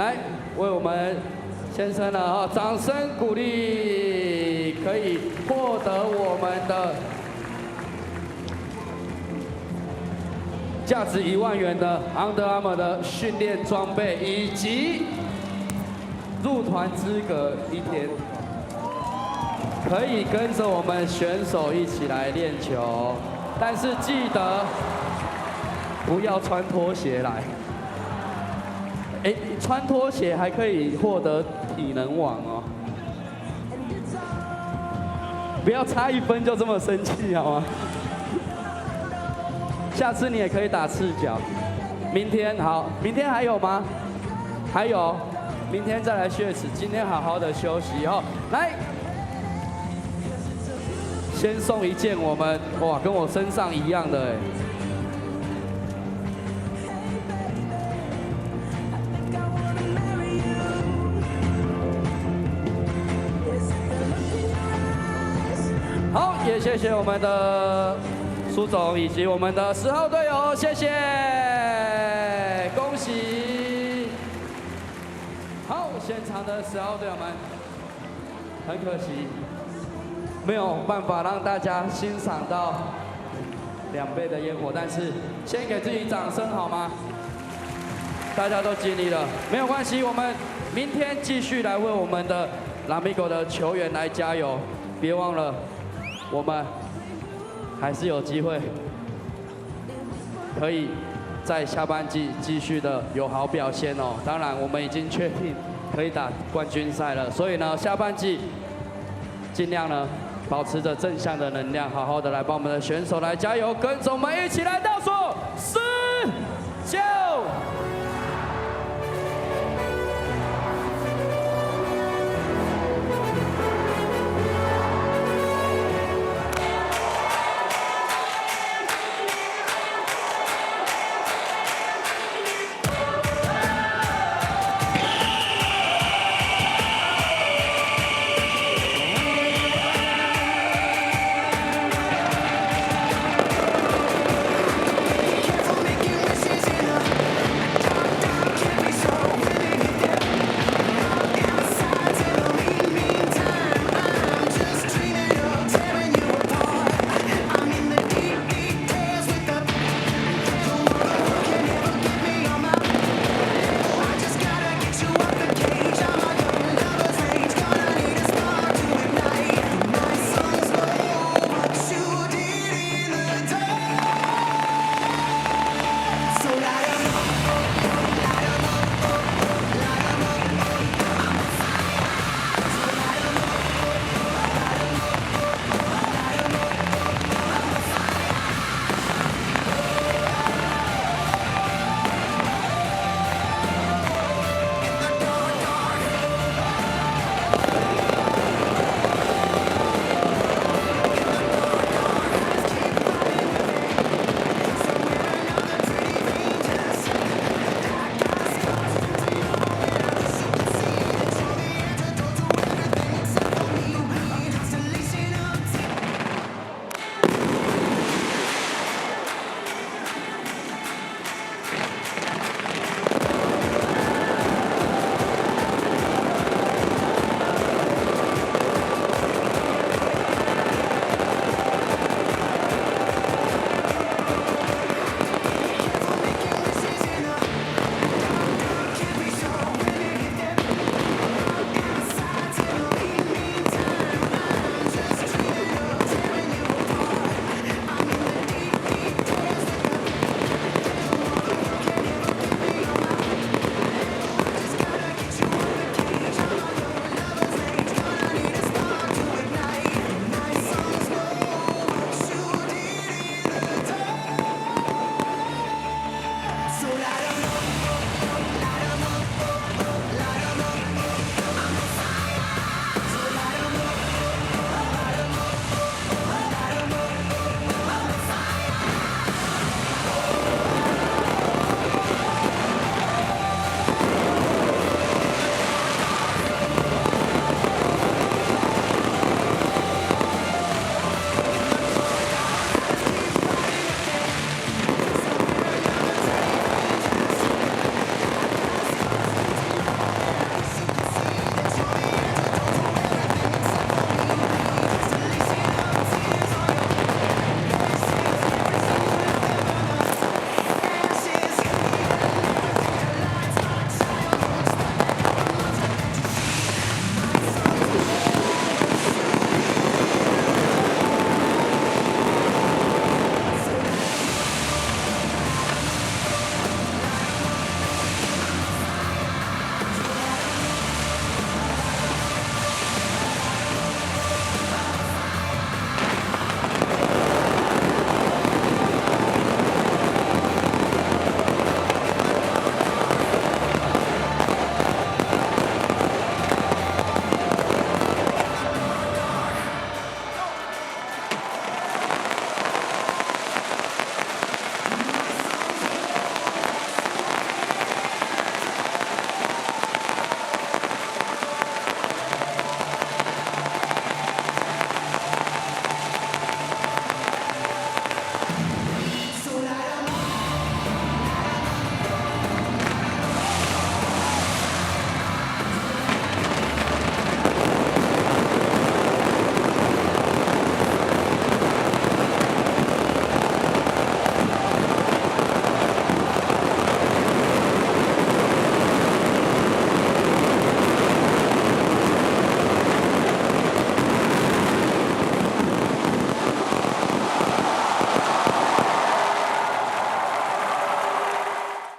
来为我们先生呢掌声鼓励，可以获得我们的价值1万元的 Under Armour 的训练装备，以及入团资格1天，可以跟着我们选手一起来练球，但是记得不要穿拖鞋来。穿拖鞋还可以获得体能王哦，不要差1分就这么生气好吗？下次你也可以打赤脚。明天好，明天还有吗？还有，明天再来血池。今天好好的休息哦。来，先送一件我们哇，跟我身上一样的哎。好，也谢谢我们的苏总以及我们的10号队友，谢谢，恭喜！好，现场的10号队友们，很可惜没有办法让大家欣赏到2倍的烟火，但是先给自己掌声好吗？大家都尽力了，没有关系，我们明天继续来为我们的 Lamigo 的球员来加油，别忘了。我们还是有机会，可以在下半季继续的有好表现哦。当然，我们已经确定可以打冠军赛了，所以呢，下半季尽量呢保持着正向的能量，好好的来帮我们的选手来加油，跟着我们一起来倒数10、9。